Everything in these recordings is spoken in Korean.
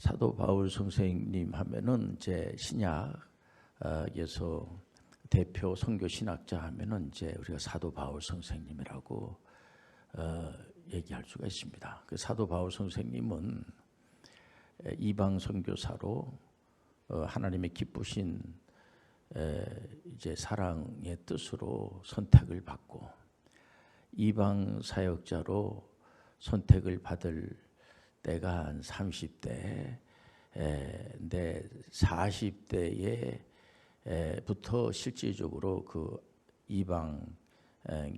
사도 바울 선생님 하면은 이제 신약에서 대표 선교 신학자 하면은 이제 우리가 사도 바울 선생님이라고 얘기할 수가 있습니다. 그 사도 바울 선생님은 이방 선교사로 하나님의 기쁘신 이제 사랑의 뜻으로 선택을 받고 이방 사역자로 선택을 받을 때가 한 30대, 내 40대에부터 실질적으로 그 이방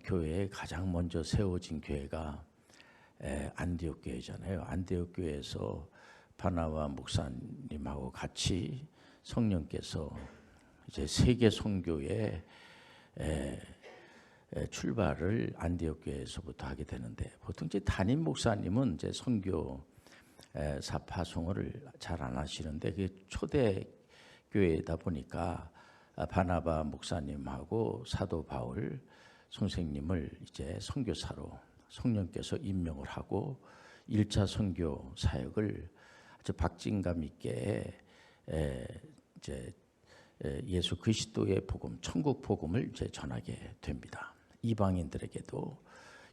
교회에 가장 먼저 세워진 교회가 안디옥 교회잖아요. 안디옥 교회에서 바나바 목사님하고 같이 성령께서 이제 세계 선교의 출발을 안디옥 교회에서부터 하게 되는데, 보통 이제 담임 목사님은 이제 선교 사파송을 잘 안 하시는데, 그게 초대 교회다 보니까 바나바 목사님하고 사도 바울 선생님을 이제 선교사로 성령께서 임명을 하고 1차 선교 사역을 아주 박진감 있게 이제 예수 그리스도의 복음, 천국 복음을 이제 전하게 됩니다. 이방인들에게도,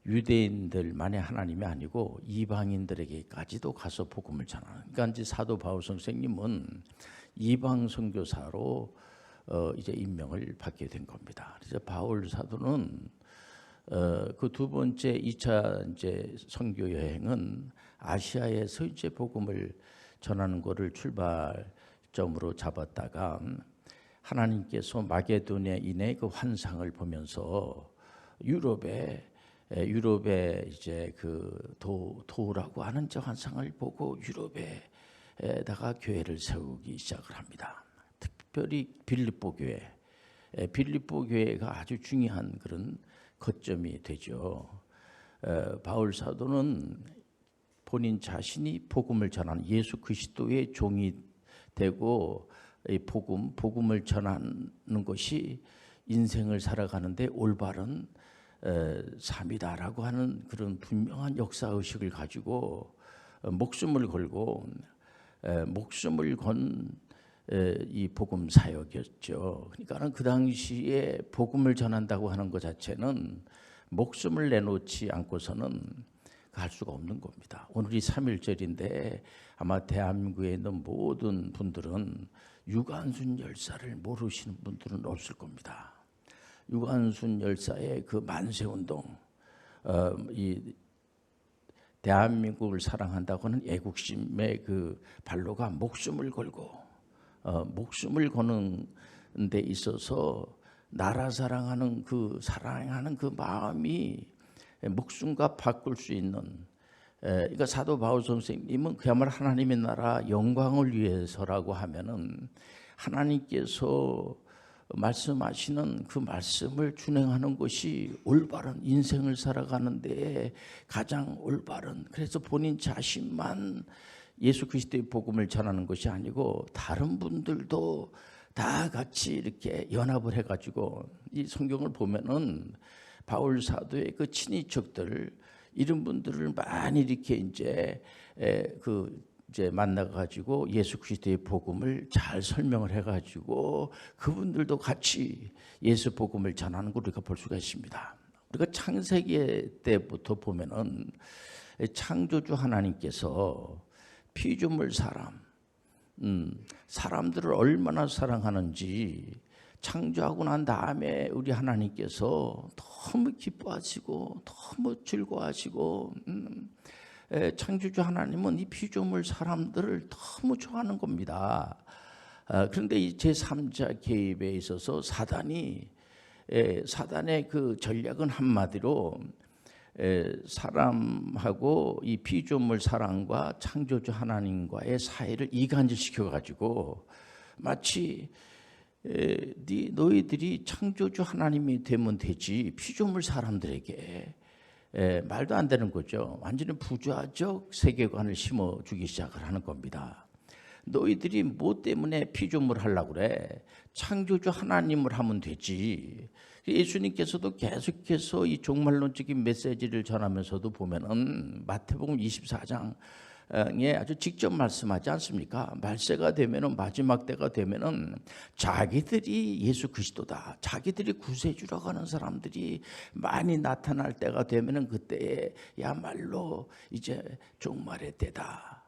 유대인들만의 하나님이 아니고 이방인들에게까지도 가서 복음을 전하는. 그러니까 이제 사도 바울 선생님은 이방 선교사로 이제 임명을 받게 된 겁니다. 그래서 바울 사도는 그 두 번째 2차 이제 선교 여행은 아시아에서 이제 복음을 전하는 것을 출발점으로 잡았다가 하나님께서 마게도냐인의 그 환상을 보면서 유럽에 이제 그 도라고 하는 저 환상을 보고 유럽에다가 교회를 세우기 시작을 합니다. 특별히 빌립보 교회가 아주 중요한 그런 거점이 되죠. 바울 사도는 본인 자신이 복음을 전하는 예수 그리스도의 종이 되고, 이 복음을 전하는 것이 인생을 살아가는데 올바른 삶이다라고 하는 그런 분명한 역사의식을 가지고 목숨을 걸고 목숨을 건 이 복음 사역이었죠. 그러니까 그 당시에 복음을 전한다고 하는 것 자체는 목숨을 내놓지 않고서는 갈 수가 없는 겁니다. 오늘이 3.1절인데 아마 대한민국에 있는 모든 분들은 유관순 열사를 모르시는 분들은 없을 겁니다. 유관순 열사의 그 만세운동, 이 대한민국을 사랑한다고 하는 애국심의 그 발로가 목숨을 걸고 목숨을 거는 데 있어서 나라 사랑하는 그 마음이 목숨과 바꿀 수 있는, 그러니까 사도 바울 선생님은 그야말로 하나님의 나라 영광을 위해서라고 하면은 하나님께서 말씀하시는 그 말씀을 준행하는 것이 올바른 인생을 살아가는데 가장 올바른, 그래서 본인 자신만 예수 그리스도의 복음을 전하는 것이 아니고 다른 분들도 다 같이 이렇게 연합을 해가지고, 이 성경을 보면은 바울 사도의 그 친인척들 이런 분들을 많이 이렇게 이제 이제 만나가지고 예수 그리스도의 복음을 잘 설명을 해가지고 그분들도 같이 예수 복음을 전하는 걸 우리가 볼 수가 있습니다. 우리가 창세기 때부터 보면은 창조주 하나님께서 피조물 사람들을 얼마나 사랑하는지 창조하고 난 다음에 우리 하나님께서 너무 기뻐하시고 너무 즐거워하시고, 창조주 하나님은 이 피조물 사람들을 너무 좋아하는 겁니다. 그런데 이 제3자 개입에 있어서 사단의 그 전략은 한마디로 사람하고 이 피조물 사랑과 창조주 하나님과의 사이를 이간질시켜 가지고 마치 너희들이 창조주 하나님이 되면 되지 피조물 사람들에게 말도 안 되는 거죠. 완전히 부좌적 세계관을 심어주기 시작을 하는 겁니다. 너희들이 뭐 때문에 피조물 하려고 그래? 창조주 하나님을 하면 되지. 예수님께서도 계속해서 이 종말론적인 메시지를 전하면서도 보면은 마태복음 24장 아주 직접 말씀하지 않습니까? 말세가 되면은, 마지막 때가 되면은 자기들이 예수 그리스도다, 자기들이 구세주라고 하는 사람들이 많이 나타날 때가 되면은 그때야말로 이제 종말의 때다.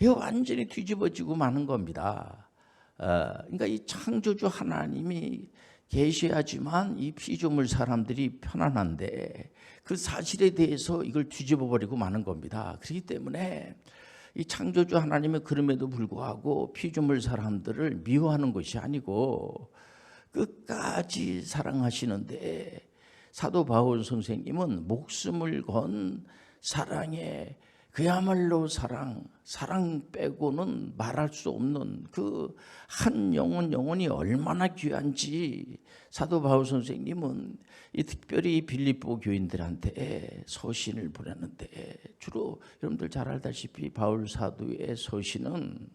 이거 완전히 뒤집어지고 마는 겁니다. 그러니까 이 창조주 하나님이 계셔야지만 이 피조물 사람들이 편안한데 그 사실에 대해서 이걸 뒤집어 버리고 마는 겁니다. 그렇기 때문에 이 창조주 하나님은 그럼에도 불구하고 피조물 사람들을 미워하는 것이 아니고 끝까지 사랑하시는데, 사도 바울 선생님은 목숨을 건 사랑에, 그야말로 사랑 빼고는 말할 수 없는 그 한 영혼이 얼마나 귀한지 사도 바울 선생님은 이 특별히 빌립보 교인들한테 서신을 보냈는데, 주로 여러분들 잘 알다시피 바울 사도의 서신은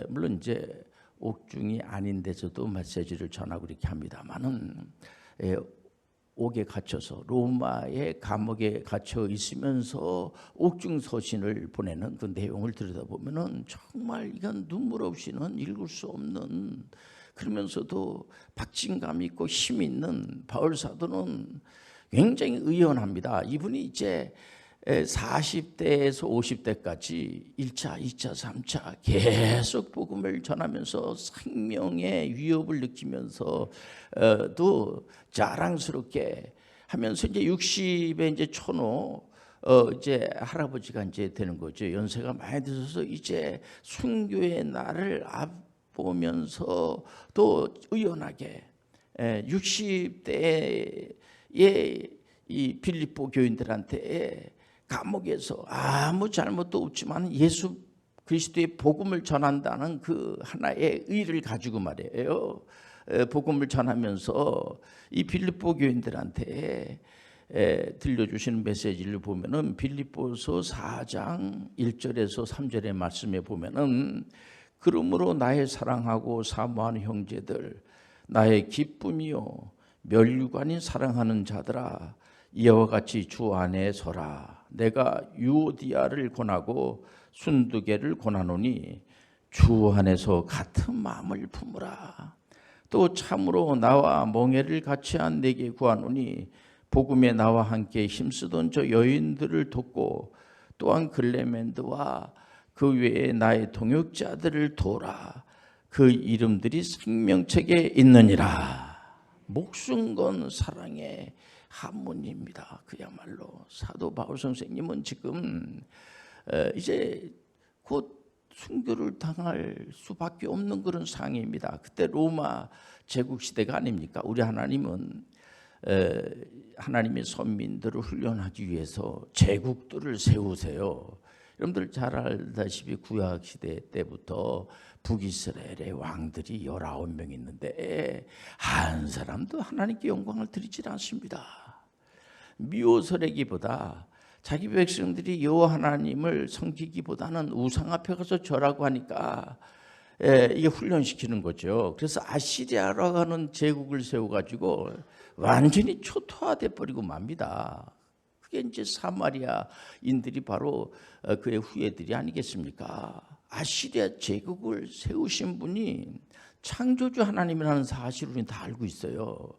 물론 이제 옥중이 아닌 데서도 메시지를 전하고 이렇게 합니다만은 옥에 갇혀서 로마의 감옥에 갇혀 있으면서 옥중 서신을 보내는 그 내용을 들여다보면은 정말 이건 눈물 없이는 읽을 수 없는, 그러면서도 박진감 있고 힘 있는 바울 사도는 굉장히 의연합니다. 이분이 이제 40대에서 50대까지 1차, 2차, 3차 계속 복음을 전하면서 생명의 위협을 느끼면서 또 자랑스럽게 하면서 이제 60에 이제 천호 이제 할아버지가 이제 되는 거죠. 연세가 많이 드셔서 이제 순교의 날을 앞보면서 또 의연하게 60대의 이 빌립보 교인들한테 감옥에서 아무 잘못도 없지만 예수 그리스도의 복음을 전한다는 그 하나의 의를 가지고 말이에요. 복음을 전하면서 이 빌립보 교인들한테 들려주시는 메시지를 보면은 빌립보서 4장 1절에서 3절의 말씀에 보면은, 그러므로 나의 사랑하고 사모하는 형제들, 나의 기쁨이요 멸류관인 사랑하는 자들아, 이와 같이 주 안에 서라. 내가 유오디아를 권하고 순두개를 권하노니 주 안에서 같은 마음을 품으라. 또 참으로 나와 멍에를 같이 한 내게 구하노니 복음에 나와 함께 힘쓰던 저 여인들을 돕고 또한 글레멘드와 그 외에 나의 동역자들을 도라. 그 이름들이 생명책에 있느니라. 목숨 건 사랑의 한문입니다. 그야말로 사도 바울 선생님은 지금 이제 곧 순교를 당할 수밖에 없는 그런 상황입니다. 그때 로마 제국 시대가 아닙니까? 우리 하나님은 하나님의 선민들을 훈련하기 위해서 제국들을 세우세요. 여러분들 잘 알다시피 구약 시대 때부터 북이스라엘의 왕들이 19명 있는데 한 사람도 하나님께 영광을 드리지 않습니다. 미오설에기보다 자기 백성들이 여호와 하나님을 섬기기보다는 우상 앞에 가서 절하고 하니까 이게 훈련시키는 거죠. 그래서 아시리아라고 하는 제국을 세워가지고 완전히 초토화돼 버리고 맙니다. 그게 이제 사마리아인들이 바로 그의 후예들이 아니겠습니까? 아시리아 제국을 세우신 분이 창조주 하나님이라는 사실을 우리는 다 알고 있어요.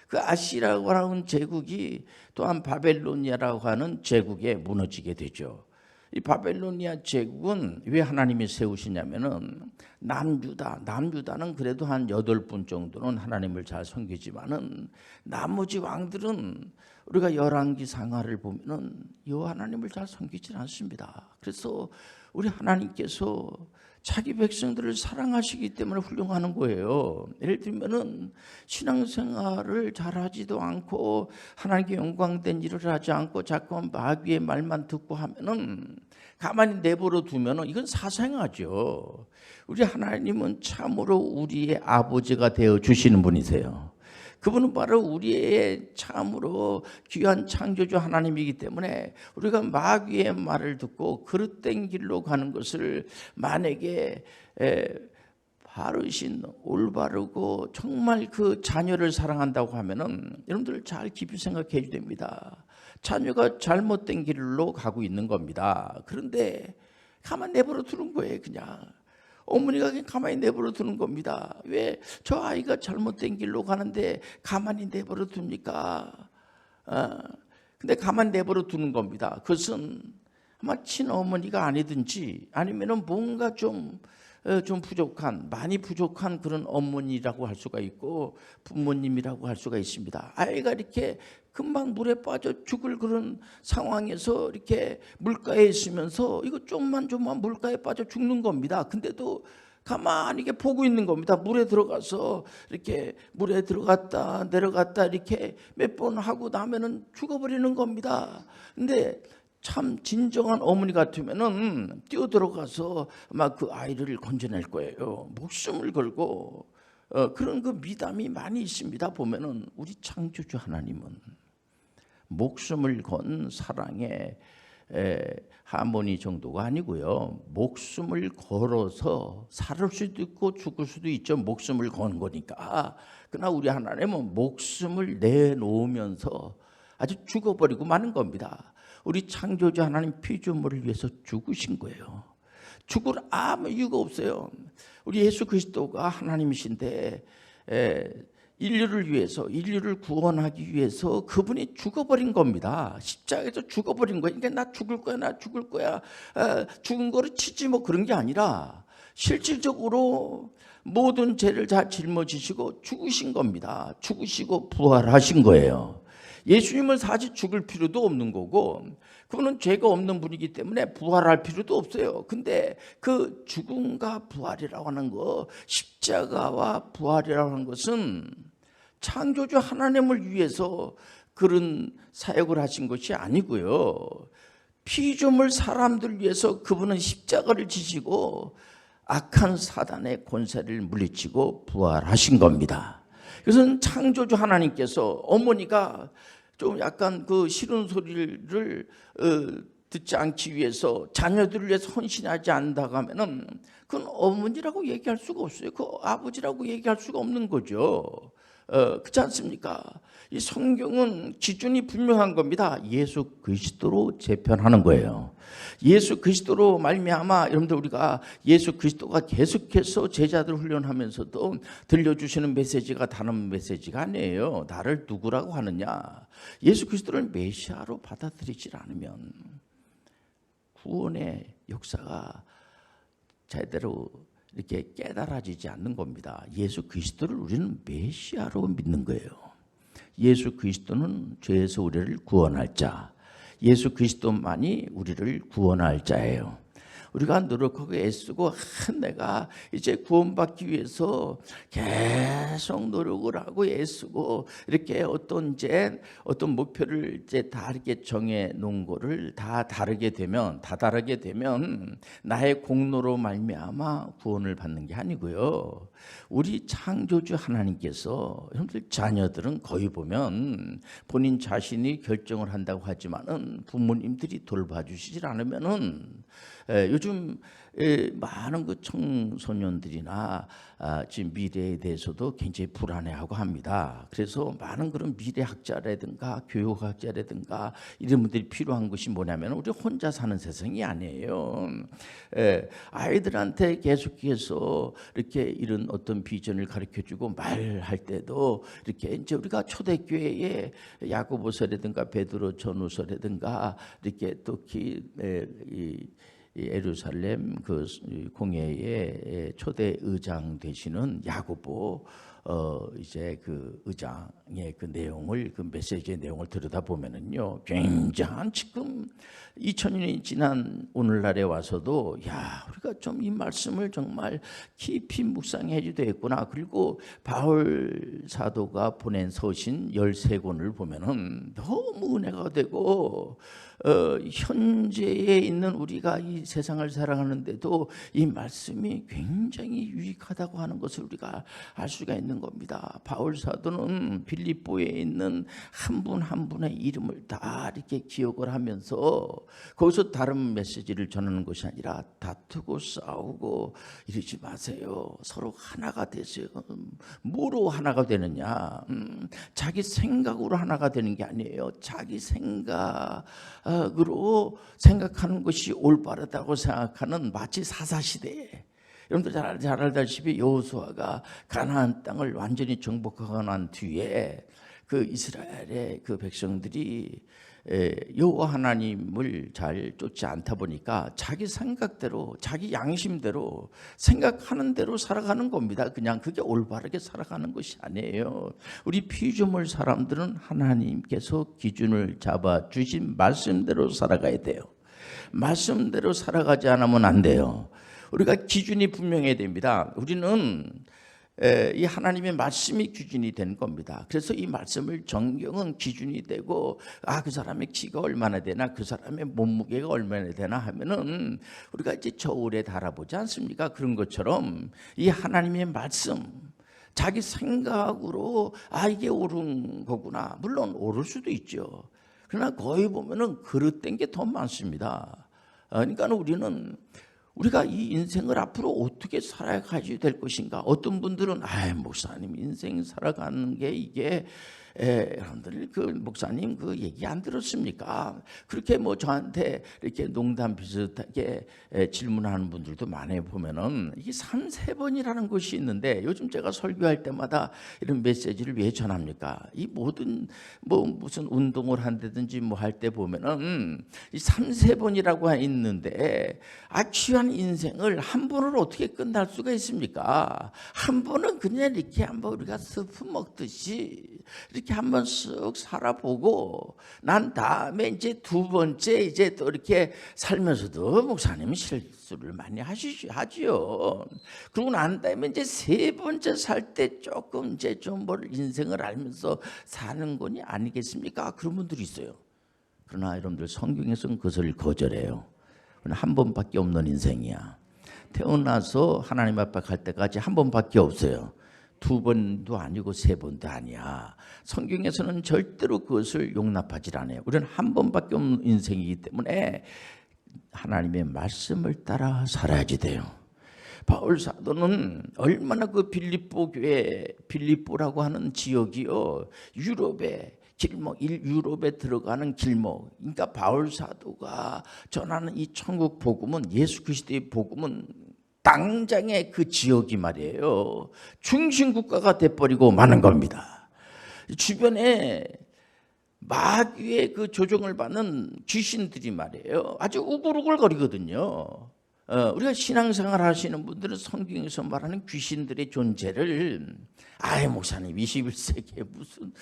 그 아시리아라고 하는 제국이 또한 바벨로니아라고 하는 제국에 무너지게 되죠. 이 바벨로니아 제국은 왜 하나님이 세우시냐면은 남유다는 그래도 한 8분 정도는 하나님을 잘 섬기지만은 나머지 왕들은 우리가 열왕기 상하를 보면은 여호와 하나님을 잘 섬기지 않습니다. 그래서 우리 하나님께서 자기 백성들을 사랑하시기 때문에 훌륭하는 거예요. 예를 들면은 신앙생활을 잘하지도 않고 하나님께 영광된 일을 하지 않고 자꾸 마귀의 말만 듣고 하면은 가만히 내버려 두면은 이건 사생하죠. 우리 하나님은 참으로 우리의 아버지가 되어 주시는 분이세요. 그분은 바로 우리의 참으로 귀한 창조주 하나님이기 때문에 우리가 마귀의 말을 듣고 그릇된 길로 가는 것을 만약에 바르신 올바르고 정말 그 자녀를 사랑한다고 하면은 여러분들 잘 깊이 생각해 줘야 됩니다. 자녀가 잘못된 길로 가고 있는 겁니다. 그런데 가만 내버려 두는 거예요. 그냥 어머니가 그냥 가만히 내버려 두는 겁니다. 왜 저 아이가 잘못된 길로 가는데 가만히 내버려 둡니까? 근데 가만히 내버려 두는 겁니다. 그것은 아마 친어머니가 아니든지 아니면은 뭔가 좀 부족한, 많이 부족한 그런 어머니라고 할 수가 있고 부모님이라고 할 수가 있습니다. 아이가 이렇게 금방 물에 빠져 죽을 그런 상황에서 이렇게 물가에 있으면서 이거 좀만 물가에 빠져 죽는 겁니다. 근데도 가만히 이렇게 보고 있는 겁니다. 물에 들어가서 이렇게 물에 들어갔다 내려갔다 이렇게 몇 번 하고 나면은 죽어버리는 겁니다. 근데 참 진정한 어머니 같으면은 뛰어 들어가서 막 그 아이를 건져낼 거예요. 목숨을 걸고 그런 그 미담이 많이 있습니다. 보면은 우리 창조주 하나님은 목숨을 건 사랑의 하모니 정도가 아니고요. 목숨을 걸어서 살 수도 있고 죽을 수도 있죠. 목숨을 건 거니까. 그러나 우리 하나님은 목숨을 내놓으면서 아주 죽어버리고 마는 겁니다. 우리 창조주 하나님 피조물을 위해서 죽으신 거예요. 죽을 아무 이유가 없어요. 우리 예수 그리스도가 하나님이신데 인류를 위해서, 인류를 구원하기 위해서 그분이 죽어버린 겁니다. 십자가에서 죽어버린 거예요. 그러니까 나 죽을 거야. 죽은 거를 치지 뭐 그런 게 아니라 실질적으로 모든 죄를 다 짊어지시고 죽으신 겁니다. 죽으시고 부활하신 거예요. 예수님은 사실 죽을 필요도 없는 거고 그분은 죄가 없는 분이기 때문에 부활할 필요도 없어요. 근데 그 죽음과 부활이라고 하는 거, 십자가와 부활이라고 하는 것은 창조주 하나님을 위해서 그런 사역을 하신 것이 아니고요. 피조물 사람들 위해서 그분은 십자가를 지시고 악한 사단의 권세를 물리치고 부활하신 겁니다. 그래서 창조주 하나님께서 어머니가 좀 약간 그 싫은 소리를 듣지 않기 위해서 자녀들을 위해서 헌신하지 않는다고 하면은 그건 어머니라고 얘기할 수가 없어요. 그 아버지라고 얘기할 수가 없는 거죠. 그렇지 않습니까? 이 성경은 기준이 분명한 겁니다. 예수 그리스도로 재편하는 거예요. 예수 그리스도로 말미암아 여러분들 우리가 예수 그리스도가 계속해서 제자들 훈련하면서도 들려주시는 메시지가 다른 메시지가 아니에요. 나를 누구라고 하느냐? 예수 그리스도를 메시아로 받아들이지 않으면 구원의 역사가 제대로 이렇게 깨달아지지 않는 겁니다. 예수 그리스도를 우리는 메시아로 믿는 거예요. 예수 그리스도는 죄에서 우리를 구원할 자, 예수 그리스도만이 우리를 구원할 자예요. 우리가 노력하고 애쓰고 내가 이제 구원받기 위해서 계속 노력을 하고 애쓰고 이렇게 어떤 목표를 이제 다 이렇게 정해 놓은 거를 다 다르게 되면 나의 공로로 말미암아 구원을 받는 게 아니고요. 우리 창조주 하나님께서 여러분들 자녀들은 거의 보면 본인 자신이 결정을 한다고 하지만은 부모님들이 돌봐주시질 않으면은 요즘 많은 그 청소년들이나 지금 미래에 대해서도 굉장히 불안해하고 합니다. 그래서 많은 그런 미래학자라든가 교육학자라든가 이런 분들이 필요한 것이 뭐냐면 우리 혼자 사는 세상이 아니에요. 아이들한테 계속해서 이렇게 이런 어떤 비전을 가르쳐주고 말할 때도 이렇게 이제 우리가 초대교회에 야고보서라든가 베드로 전후서라든가 이렇게 또 예루살렘 그 공회의 초대 의장 되시는 야고보 이제 그 의장의 그 내용을 그 메시지의 내용을 들여다 보면은요 굉장한 지금 2000년이 지난 오늘날에 와서도 우리가 좀 이 말씀을 정말 깊이 묵상해야 되겠구나. 그리고 바울 사도가 보낸 서신 13권을 보면은 너무 은혜가 되고 현재에 있는 우리가 이 세상을 살아가는데도 이 말씀이 굉장히 유익하다고 하는 것을 우리가 알 수가 있는 있는 겁니다. 바울 사도는 빌립보에 있는 한 분 한 분의 이름을 다 이렇게 기억을 하면서 거기서 다른 메시지를 전하는 것이 아니라 다투고 싸우고 이러지 마세요. 서로 하나가 되세요. 뭐로 하나가 되느냐? 자기 생각으로 하나가 되는 게 아니에요. 자기 생각으로 생각하는 것이 올바르다고 생각하는 마치 사사시대에, 여러분들 잘 알다시피 여호수아가 가나안 땅을 완전히 정복하고 난 뒤에 그 이스라엘의 그 백성들이 여호와 하나님을 잘 쫓지 않다 보니까 자기 생각대로, 자기 양심대로, 생각하는 대로 살아가는 겁니다. 그냥 그게 올바르게 살아가는 것이 아니에요. 우리 피조물 사람들은 하나님께서 기준을 잡아 주신 말씀대로 살아가야 돼요. 말씀대로 살아가지 않으면 안 돼요. 우리가 기준이 분명해야 됩니다. 우리는 이 하나님의 말씀이 기준이 되는 겁니다. 그래서 이 말씀을, 정경은 기준이 되고, 그 사람의 키가 얼마나 되나, 그 사람의 몸무게가 얼마나 되나 하면은 우리가 이제 저울에 달아보지 않습니까? 그런 것처럼 이 하나님의 말씀, 자기 생각으로 이게 옳은 거구나. 물론 옳을 수도 있죠. 그러나 거의 보면은 그릇된 게 더 많습니다. 그러니까 우리가 이 인생을 앞으로 어떻게 살아가야 될 것인가. 어떤 분들은 목사님 인생 살아가는 게 이게 여러분들 그 목사님 그 얘기 안 들었습니까? 그렇게 저한테 이렇게 농담 비슷하게 질문하는 분들도 많이 보면은 이게 3-4번이라는 것이 있는데, 요즘 제가 설교할 때마다 이런 메시지를 왜 전합니까? 이 모든 무슨 운동을 한다든지 할 때 보면은 이 3-4번이라고 있는데, 귀한 인생을 한 번으로 어떻게 끝날 수가 있습니까? 한 번은 그냥 이렇게 한번 우리가 스프 먹듯이 이렇게 한번 쓱 살아보고 난 다음에 이제 두 번째 이제 또 이렇게 살면서도 목사님은 실수를 많이 하지요. 그러고 난 다음에 이제 세 번째 살 때 조금 이제 좀 인생을 알면서 사는 거니 아니겠습니까? 그런 분들이 있어요. 그러나 여러분들 성경에서는 그것을 거절해요. 한 번밖에 없는 인생이야. 태어나서 하나님 앞에 갈 때까지 한 번밖에 없어요. 2번도 아니고 3번도 아니야. 성경에서는 절대로 그것을 용납하지 않아요. 우리는 한 번밖에 없는 인생이기 때문에 하나님의 말씀을 따라 살아야지 돼요. 바울 사도는 얼마나 그 빌립보 교회, 빌립보라고 하는 지역이요, 유럽의 길목, 유럽에 들어가는 길목. 그러니까 바울 사도가 전하는 이 천국 복음은, 예수 그리스도의 복음은 당장의 그 지역이 말이에요, 중심국가가 돼버리고 마는 겁니다. 주변에 마귀의 그 조종을 받는 귀신들이 말이에요, 아주 우글우글거리거든요. 우리가 신앙생활 하시는 분들은 성경에서 말하는 귀신들의 존재를, 목사님 21세기에 무슨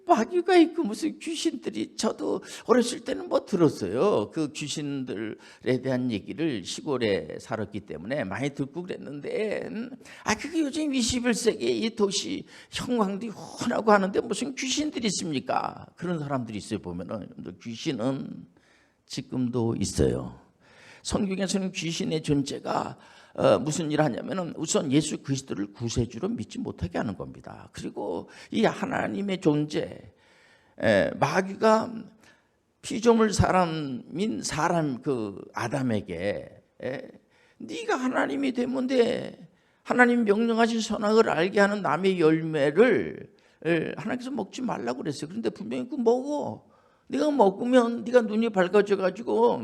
마귀가 있고 무슨 귀신들이, 저도 어렸을 때는 들었어요. 그 귀신들에 대한 얘기를 시골에 살았기 때문에 많이 듣고 그랬는데, 그게 요즘 21세기에 이 도시 형광도 훤하고 하는데 무슨 귀신들이 있습니까? 그런 사람들이 있어요. 보면은 귀신은 지금도 있어요. 성경에서는 귀신의 존재가 무슨 일을 하냐면은 우선 예수 그리스도를 구세주로 믿지 못하게 하는 겁니다. 그리고 이 하나님의 존재, 마귀가 피조물 사람인 사람 그 아담에게 네가 하나님이 되면 돼, 하나님 명령하신 선악을 알게 하는 남의 열매를 하나님께서 먹지 말라고 그랬어요. 그런데 분명히 그거 먹어. 네가 먹으면 네가 눈이 밝아져 가지고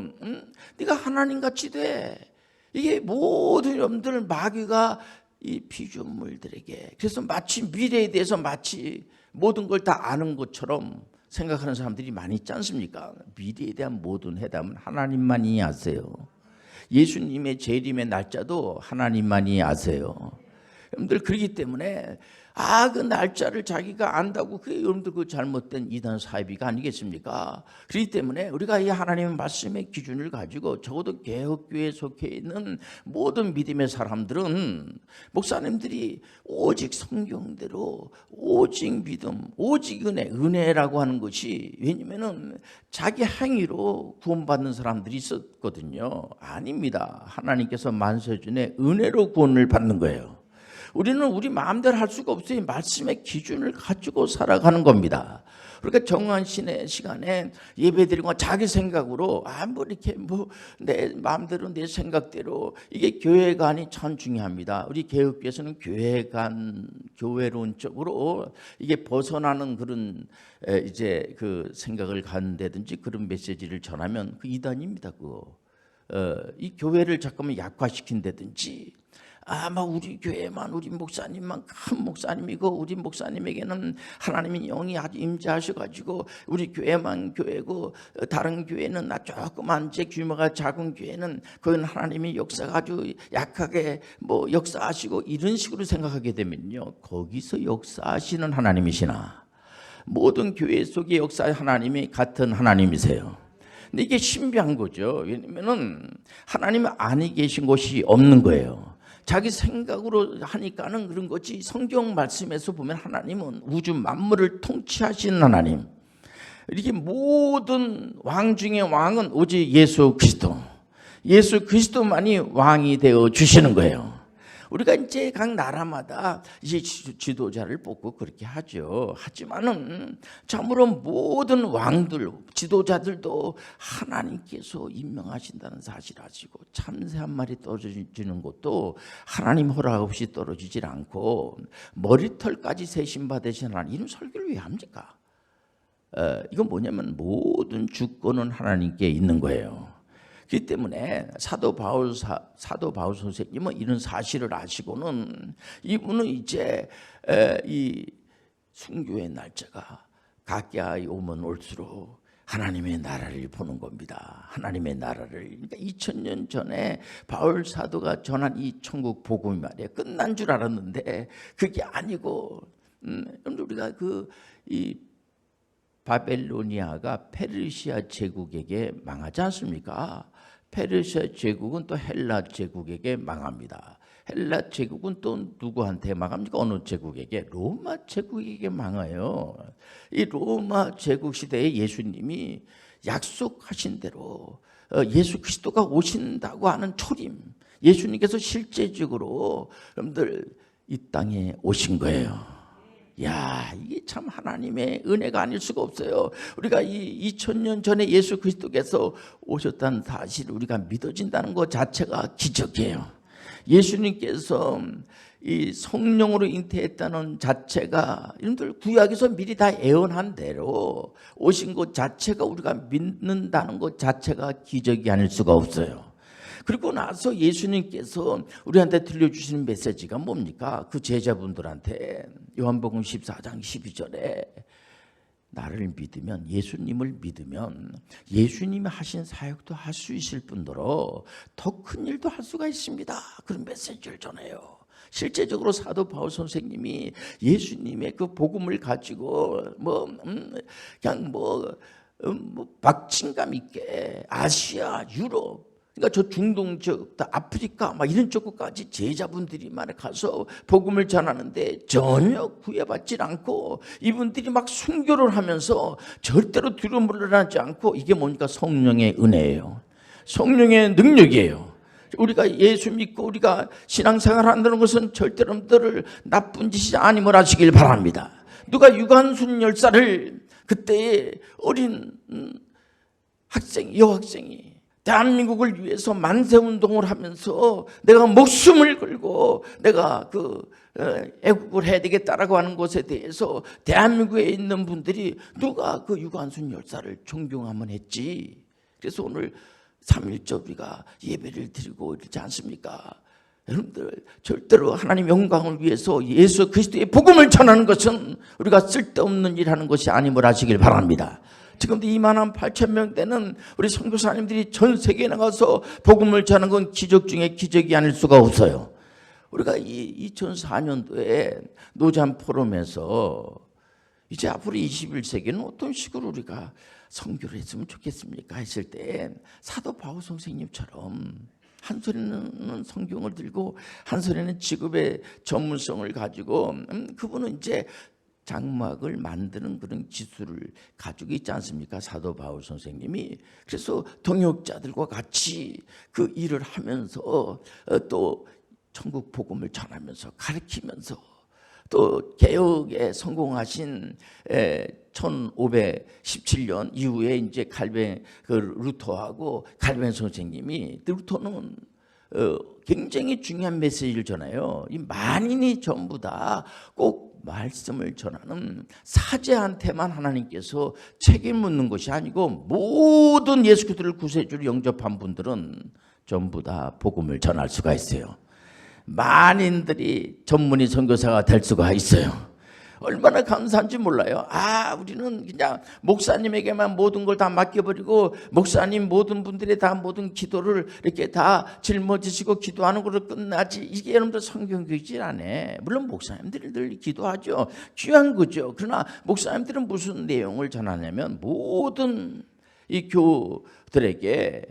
네가 하나님같이 돼. 이게 모든 여러분들 마귀가 이 피조물들에게, 그래서 마치 미래에 대해서 마치 모든 걸 다 아는 것처럼 생각하는 사람들이 많이 있지 않습니까? 미래에 대한 모든 해답은 하나님만이 아세요. 예수님의 재림의 날짜도 하나님만이 아세요. 여러분들 그렇기 때문에 그 날짜를 자기가 안다고, 그게 여러분들 그 잘못된 이단 사이비가 아니겠습니까? 그렇기 때문에 우리가 이 하나님의 말씀의 기준을 가지고, 적어도 개혁교회에 속해 있는 모든 믿음의 사람들은, 목사님들이 오직 성경대로, 오직 믿음, 오직 은혜라고 하는 것이, 왜냐면은 자기 행위로 구원받는 사람들이 있었거든요. 아닙니다. 하나님께서 만세전에 은혜로 구원을 받는 거예요. 우리는 우리 마음대로 할 수가 없어요. 말씀의 기준을 가지고 살아가는 겁니다. 그러니까 정한신의 시간에 예배드리고 자기 생각으로 뭐 이렇게 뭐 내 마음대로 내 생각대로 이게 교회관이 참 중요합니다. 우리 개혁교회에서는 교회관 교회론적으로 이게 벗어나는 그런 이제 그 생각을 갖는다든지 그런 메시지를 전하면 그 이단입니다. 그거. 이 교회를 잠깐만 약화시킨다든지 막 우리 교회만 우리 목사님만 큰 목사님이고 우리 목사님에게는 하나님의 영이 아주 임재하셔가지고 우리 교회만 교회고 다른 교회는 조그만 제 규모가 작은 교회는 그건 하나님의 역사가 아주 약하게 뭐 역사하시고 이런 식으로 생각하게 되면요, 거기서 역사하시는 하나님이시나 모든 교회 속의 역사의 하나님이 같은 하나님이세요. 근데 이게 신비한 거죠. 왜냐면은 하나님이 아니 계신 곳이 없는 거예요. 자기 생각으로 하니까는 그런 거지, 성경 말씀에서 보면 하나님은 우주 만물을 통치하시는 하나님, 이렇게 모든 왕 중에 왕은 오직 예수 그리스도, 예수 그리스도만이 왕이 되어 주시는 거예요. 우리가 이제 각 나라마다 이제 지도자를 뽑고 그렇게 하죠. 하지만은 참으로 모든 왕들, 지도자들도 하나님께서 임명하신다는 사실 아시고 참새 한 마리 떨어지는 것도 하나님 허락 없이 떨어지질 않고 머리털까지 세신 받으신 하나님, 이런 설교를 왜 합니까? 이건 뭐냐면 모든 주권은 하나님께 있는 거예요. 그렇기 때문에 사도 바울 선생님은 이런 사실을 아시고는 이분은 이제 이 순교의 날짜가 가까이 오면 올수록 하나님의 나라를 보는 겁니다. 하나님의 나라를. 그러니까 2000년 전에 바울 사도가 전한 이 천국 복음이 말이에요, 끝난 줄 알았는데 그게 아니고, 우리가 이 바벨로니아가 페르시아 제국에게 망하지 않습니까? 페르시아 제국은 또 헬라 제국에게 망합니다. 헬라 제국은 또 누구한테 망합니까? 어느 제국에게? 로마 제국에게 망해요. 이 로마 제국 시대에 예수님이 약속하신 대로 예수 그리스도가 오신다고 하는 초림, 예수님께서 실제적으로 여러분들 이 땅에 오신 거예요. 야, 이게 참 하나님의 은혜가 아닐 수가 없어요. 우리가 이 2000년 전에 예수 그리스도께서 오셨다는 사실을 우리가 믿어진다는 것 자체가 기적이에요. 예수님께서 이 성령으로 잉태했다는 자체가, 여러분들 구약에서 미리 다 예언한 대로 오신 것 자체가, 우리가 믿는다는 것 자체가 기적이 아닐 수가 없어요. 그리고 나서 예수님께서 우리한테 들려주시는 메시지가 뭡니까? 그 제자분들한테 요한복음 14장 12절에 나를 믿으면, 예수님을 믿으면 예수님이 하신 사역도 할 수 있을 뿐더러 더 큰 일도 할 수가 있습니다. 그런 메시지를 전해요. 실제적으로 사도 바울 선생님이 예수님의 그 복음을 가지고 그냥 박진감 있게 아시아, 유럽, 그러니까 저 중동 쪽, 아프리카 막 이런 쪽까지 제자분들이 막 가서 복음을 전하는데 전혀 구애받지 않고 이분들이 막 순교를 하면서 절대로 뒤로 물러나지 않고, 이게 뭡니까? 성령의 은혜예요. 성령의 능력이에요. 우리가 예수 믿고 우리가 신앙생활을 한다는 것은 절대로 여러분들을 나쁜 짓이 아님을 하시길 바랍니다. 누가 유관순 열사를, 그때의 어린 여학생이 대한민국을 위해서 만세운동을 하면서 내가 목숨을 걸고 내가 애국을 해야 되겠다라고 하는 것에 대해서 대한민국에 있는 분들이 누가 그 유관순 열사를 존경하면 했지. 그래서 오늘 3.1절 우리가 예배를 드리고 이러지 않습니까? 여러분들, 절대로 하나님 영광을 위해서 예수 그리스도의 복음을 전하는 것은 우리가 쓸데없는 일 하는 것이 아님을 아시길 바랍니다. 지금도 28,000명 되는 우리 선교사님들이 전 세계에 나가서 복음을 전하는 건 기적 중에 기적이 아닐 수가 없어요. 우리가 이 2004년도에 노잔 포럼에서 이제 앞으로 21세기는 어떤 식으로 우리가 선교를 했으면 좋겠습니까 했을 때, 사도 바울 선생님처럼 한 손에는 성경을 들고 한 손에는 직업의 전문성을 가지고 그분은 이제 장막을 만드는 그런 기술을 가지고 있지 않습니까? 사도 바울 선생님이. 그래서 동역자들과 같이 그 일을 하면서 또 천국 복음을 전하면서 가르치면서 또 개혁에 성공하신 1517년 이후에 이제 루터하고 칼빈 선생님이, 루터는 굉장히 중요한 메시지를 전해요. 이 만인이 전부 다 꼭 말씀을 전하는 사제한테만 하나님께서 책임 묻는 것이 아니고 모든 예수 그리스도를 구세주로 영접한 분들은 전부 다 복음을 전할 수가 있어요. 만인들이 전문의 선교사가 될 수가 있어요. 얼마나 감사한지 몰라요. 우리는 그냥 목사님에게만 모든 걸 다 맡겨버리고 목사님 모든 분들이 다 모든 기도를 이렇게 다 짊어지시고 기도하는 걸로 끝나지. 이게 여러분들 성경교육이 아니에요. 물론 목사님들이 늘 기도하죠. 귀한 거죠. 그러나 목사님들은 무슨 내용을 전하냐면 모든 이 교들에게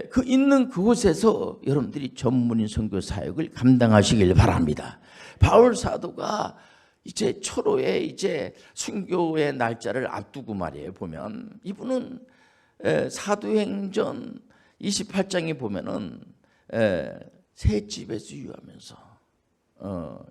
그 있는 그곳에서 여러분들이 전문인 선교 사역을 감당하시길 바랍니다. 바울 사도가 이제 초로에 이제 순교의 날짜를 앞두고 말이에요. 보면 이분은 사도행전 28장에 보면은 새 집에서 유하면서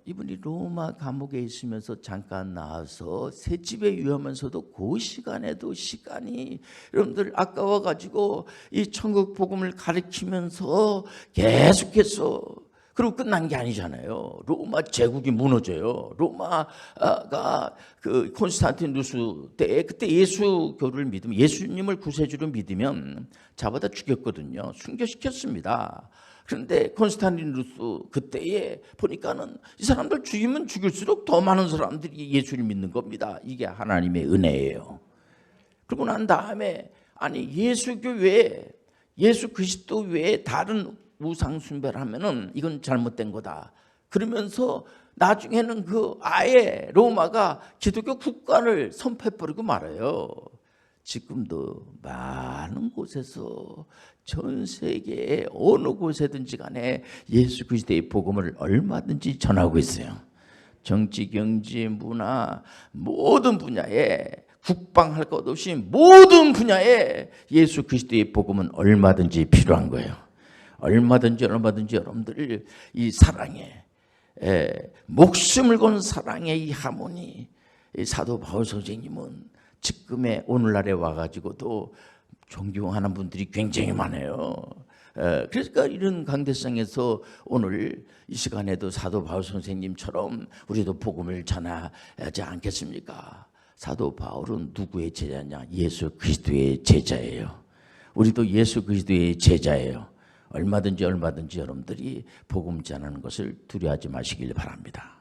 이분이 로마 감옥에 있으면서 잠깐 나와서 새 집에 유하면서도 그 시간에도 시간이 여러분들 아까워가지고 이 천국 복음을 가르치면서 계속해서, 그리고 끝난 게 아니잖아요. 로마 제국이 무너져요. 로마가 그 콘스탄티누스 때에 그때 예수교를 믿으면, 예수님을 구세주로 믿으면 잡아다 죽였거든요. 순교시켰습니다. 그런데 콘스탄티누스 그때에 보니까는 이 사람들 죽이면 죽일수록 더 많은 사람들이 예수를 믿는 겁니다. 이게 하나님의 은혜예요. 그러고 난 다음에 예수교 외에, 예수 그리스도 외에 다른 우상 숭배를 하면은 이건 잘못된 거다. 그러면서 나중에는 아예 로마가 기독교 국가를 선포해버리고 말아요. 지금도 많은 곳에서 전 세계의 어느 곳에든지 간에 예수 그리스도의 복음을 얼마든지 전하고 있어요. 정치, 경제, 문화 모든 분야에, 국방할 것 없이 모든 분야에 예수 그리스도의 복음은 얼마든지 필요한 거예요. 얼마든지 여러분들 이 사랑에, 목숨을 건 사랑의 이 하모니, 이 사도 바울 선생님은 지금의 오늘날에 와가지고도 존경하는 분들이 굉장히 많아요. 그러니까 이런 강대상에서 오늘 이 시간에도 사도 바울 선생님처럼 우리도 복음을 전하지 않겠습니까? 사도 바울은 누구의 제자냐? 예수 그리스도의 제자예요. 우리도 예수 그리스도의 제자예요. 얼마든지 여러분들이 복음 전하는 것을 두려워하지 마시길 바랍니다.